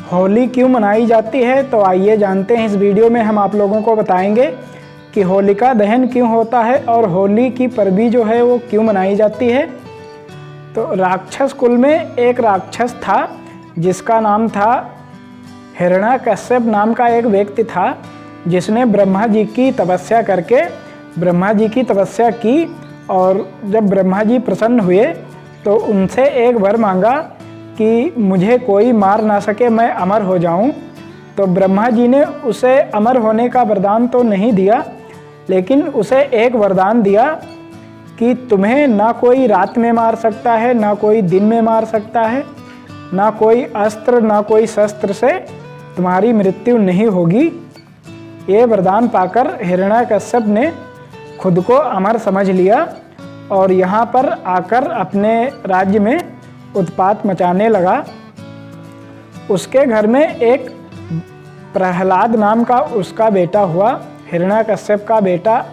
होली क्यों मनाई जाती है, तो आइए जानते हैं। इस वीडियो में हम आप लोगों को बताएंगे कि होलिका दहन क्यों होता है और होली की परबी जो है वो क्यों मनाई जाती है। तो राक्षस कुल में एक राक्षस था जिसका नाम था हिरण्यकश्यप नाम का एक व्यक्ति था, जिसने ब्रह्मा जी की तपस्या करके ब्रह्मा जी की तपस्या की। और जब ब्रह्मा जी प्रसन्न हुए तो उनसे एक वर मांगा कि मुझे कोई मार ना सके, मैं अमर हो जाऊं। तो ब्रह्मा जी ने उसे अमर होने का वरदान तो नहीं दिया, लेकिन उसे एक वरदान दिया कि तुम्हें ना कोई रात में मार सकता है, ना कोई दिन में मार सकता है, ना कोई अस्त्र ना कोई शस्त्र से तुम्हारी मृत्यु नहीं होगी। ये वरदान पाकर हिरण्यकश्यप ने खुद को अमर समझ लिया और यहाँ पर आकर अपने राज्य में उत्पात मचाने लगा। उसके घर में एक प्रहलाद नाम का उसका बेटा हुआ, हिरण्यकश्यप का बेटा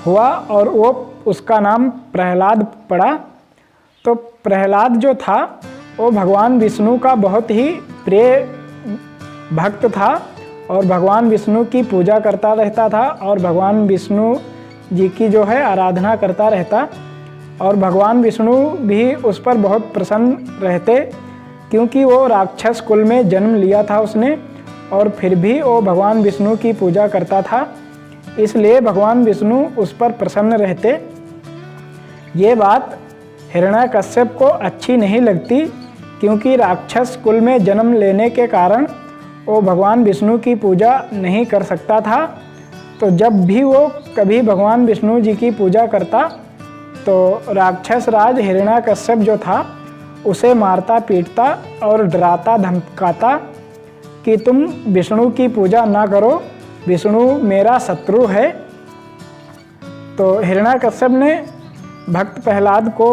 हुआ और वो उसका नाम प्रहलाद पड़ा। तो प्रहलाद जो था वो भगवान विष्णु का बहुत ही प्रिय भक्त था और भगवान विष्णु की पूजा करता रहता था और भगवान विष्णु जी की जो है आराधना करता रहता। और भगवान विष्णु भी उस पर बहुत प्रसन्न रहते, क्योंकि वो राक्षस कुल में जन्म लिया था उसने और फिर भी वो भगवान विष्णु की पूजा करता था, इसलिए भगवान विष्णु उस पर प्रसन्न रहते। ये बात हिरण्यकश्यप को अच्छी नहीं लगती, क्योंकि राक्षस कुल में जन्म लेने के कारण वो भगवान विष्णु की पूजा नहीं कर सकता था। तो जब भी वो कभी भगवान विष्णु जी की पूजा करता तो राक्षस राज हिरण्यकश्यप जो था उसे मारता पीटता और डराता धमकाता कि तुम विष्णु की पूजा ना करो, विष्णु मेरा शत्रु है। तो हिरण्यकश्यप ने भक्त प्रहलाद को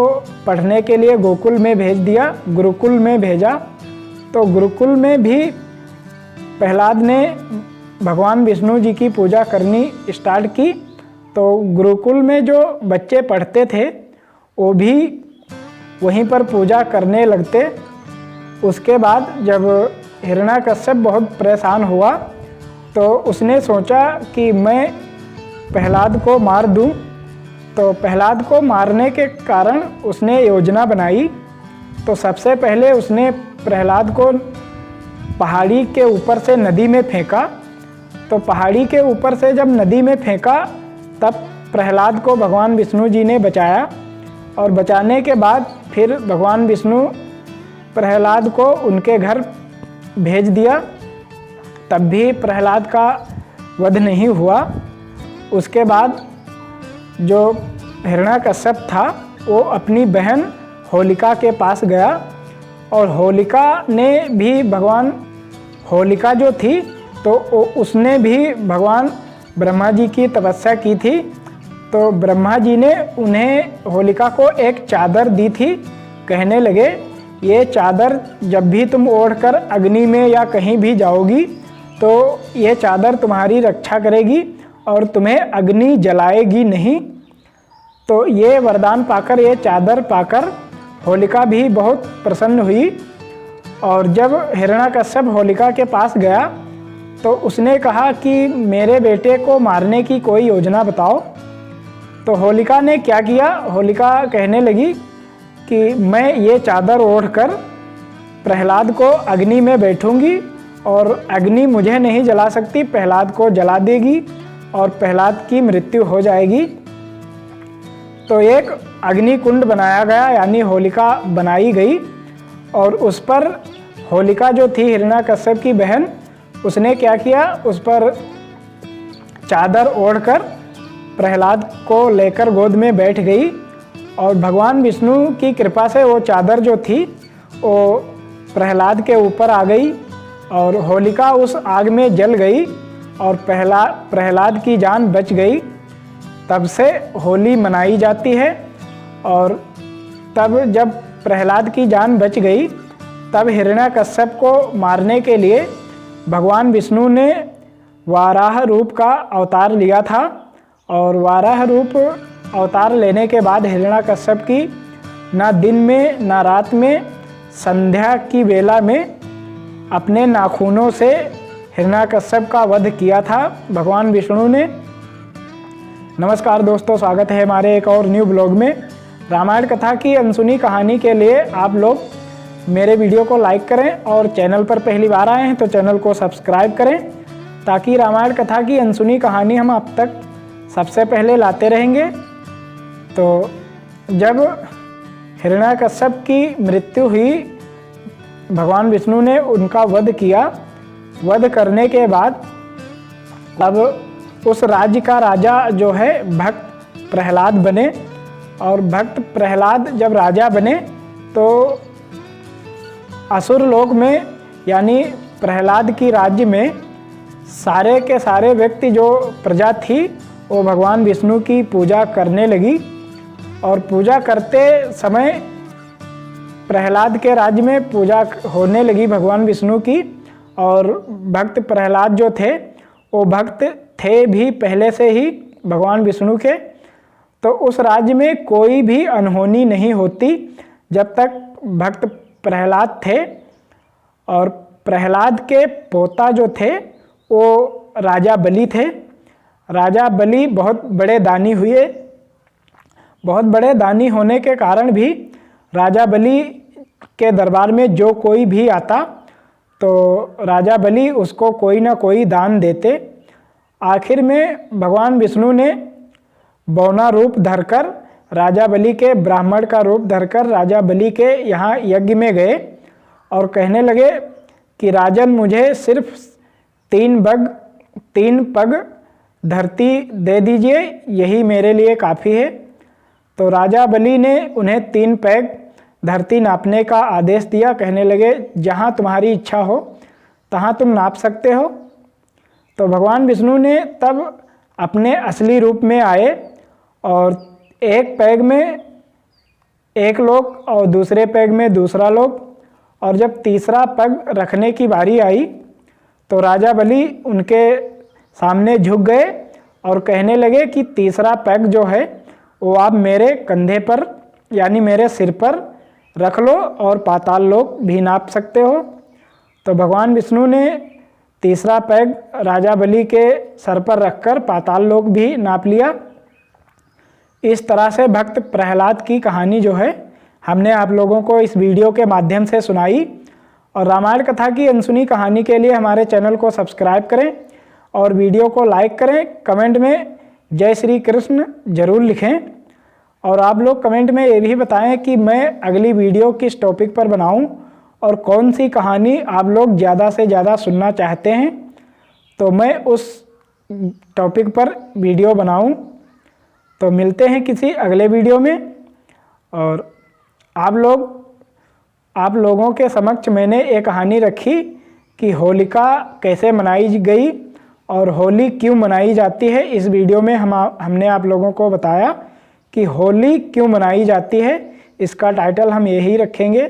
पढ़ने के लिए गोकुल में भेज दिया, गुरुकुल में भेजा। तो गुरुकुल में भी प्रहलाद ने भगवान विष्णु जी की पूजा करनी स्टार्ट की। तो गुरुकुल में जो बच्चे पढ़ते थे वो भी वहीं पर पूजा करने लगते। उसके बाद जब हिरण्यकश्यप बहुत परेशान हुआ तो उसने सोचा कि मैं प्रहलाद को मार दूं। तो प्रहलाद को मारने के कारण उसने योजना बनाई। तो सबसे पहले उसने प्रहलाद को पहाड़ी के ऊपर से नदी में फेंका। तो पहाड़ी के ऊपर से जब नदी में फेंका तब प्रहलाद को भगवान विष्णु जी ने बचाया और बचाने के बाद फिर भगवान विष्णु प्रहलाद को उनके घर भेज दिया। तब भी प्रहलाद का वध नहीं हुआ। उसके बाद जो हिरण्यकश्यप था वो अपनी बहन होलिका के पास गया और होलिका ने भी भगवान होलिका जो थी तो उसने भी भगवान ब्रह्मा जी की तपस्या की थी। तो ब्रह्मा जी ने उन्हें होलिका को एक चादर दी थी, कहने लगे ये चादर जब भी तुम ओढ़कर अग्नि में या कहीं भी जाओगी तो ये चादर तुम्हारी रक्षा करेगी और तुम्हें अग्नि जलाएगी नहीं। तो ये वरदान पाकर, ये चादर पाकर होलिका भी बहुत प्रसन्न हुई। और जब हिरण्यकश्यप होलिका के पास गया तो उसने कहा कि मेरे बेटे को मारने की कोई योजना बताओ। तो होलिका ने क्या किया, होलिका कहने लगी कि मैं ये चादर ओढ़कर प्रहलाद को अग्नि में बैठूंगी और अग्नि मुझे नहीं जला सकती, प्रहलाद को जला देगी और प्रहलाद की मृत्यु हो जाएगी। तो एक अग्नि कुंड बनाया गया, यानी होलिका बनाई गई और उस पर होलिका जो थी हिरण्यकश्यप की बहन, उसने क्या किया, उस पर चादर ओढ़कर प्रहलाद को लेकर गोद में बैठ गई और भगवान विष्णु की कृपा से वो चादर जो थी वो प्रहलाद के ऊपर आ गई और होलिका उस आग में जल गई और प्रहलाद की जान बच गई। तब से होली मनाई जाती है। और तब जब प्रहलाद की जान बच गई तब हिरण्यकश्यप को मारने के लिए भगवान विष्णु ने वाराह रूप का अवतार लिया था। और वाराह रूप अवतार लेने के बाद हिरण्यकश्यप की ना दिन में ना रात में संध्या की वेला में अपने नाखूनों से हिरण्याकश्यप का वध किया था भगवान विष्णु ने। नमस्कार दोस्तों, स्वागत है हमारे एक और न्यू ब्लॉग में। रामायण कथा की अनसुनी कहानी के लिए आप लोग मेरे वीडियो को लाइक करें और चैनल पर पहली बार आए हैं तो चैनल को सब्सक्राइब करें, ताकि रामायण कथा की अनसुनी कहानी हम आप तक सबसे पहले लाते रहेंगे। तो जब हिरण्याकश्यप की मृत्यु हुई, भगवान विष्णु ने उनका वध किया। वध करने के बाद अब उस राज्य का राजा जो है भक्त प्रहलाद बने, और भक्त प्रहलाद जब राजा बने तो असुर लोक में यानी प्रहलाद की राज्य में सारे के सारे व्यक्ति जो प्रजा थी वो भगवान विष्णु की पूजा करने लगी। और पूजा करते समय प्रहलाद के राज्य में पूजा होने लगी भगवान विष्णु की। और भक्त प्रहलाद जो थे वो भक्त थे भी पहले से ही भगवान विष्णु के। तो उस राज्य में कोई भी अनहोनी नहीं होती जब तक भक्त प्रहलाद थे। और प्रहलाद के पोता जो थे वो राजा बलि थे। राजा बलि बहुत बड़े दानी हुए। बहुत बड़े दानी होने के कारण भी राजा बलि के दरबार में जो कोई भी आता तो राजा बलि उसको कोई ना कोई दान देते। आखिर में भगवान विष्णु ने बौना रूप धरकर राजा बलि के ब्राह्मण का रूप धरकर राजा बलि के यहाँ यज्ञ में गए और कहने लगे कि राजन, मुझे सिर्फ 3 पग धरती दे दीजिए, यही मेरे लिए काफ़ी है। तो राजा बलि ने उन्हें 3 पैग धरती नापने का आदेश दिया। कहने लगे, जहाँ तुम्हारी इच्छा हो तहाँ तुम नाप सकते हो। तो भगवान विष्णु ने तब अपने असली रूप में आए और एक पैग में एक लोग और दूसरे पैग में दूसरा लोग, और जब तीसरा पग रखने की बारी आई तो राजा बलि उनके सामने झुक गए और कहने लगे कि तीसरा पैग जो है वो आप मेरे कंधे पर यानी मेरे सिर पर रख लो और पाताल लोक भी नाप सकते हो। तो भगवान विष्णु ने तीसरा पैग राजा बलि के सर पर रखकर पाताल लोक भी नाप लिया। इस तरह से भक्त प्रहलाद की कहानी जो है हमने आप लोगों को इस वीडियो के माध्यम से सुनाई। और रामायण कथा की अनसुनी कहानी के लिए हमारे चैनल को सब्सक्राइब करें और वीडियो को लाइक करें। कमेंट में जय श्री कृष्ण जरूर लिखें। और आप लोग कमेंट में ये भी बताएं कि मैं अगली वीडियो किस टॉपिक पर बनाऊं और कौन सी कहानी आप लोग ज़्यादा से ज़्यादा सुनना चाहते हैं, तो मैं उस टॉपिक पर वीडियो बनाऊं। तो मिलते हैं किसी अगले वीडियो में। और आप लोगों के समक्ष मैंने एक कहानी रखी कि होलिका कैसे मनाई गई और होली क्यों मनाई जाती है। इस वीडियो में हमने आप लोगों को बताया कि होली क्यों मनाई जाती है। इसका टाइटल हम यही रखेंगे।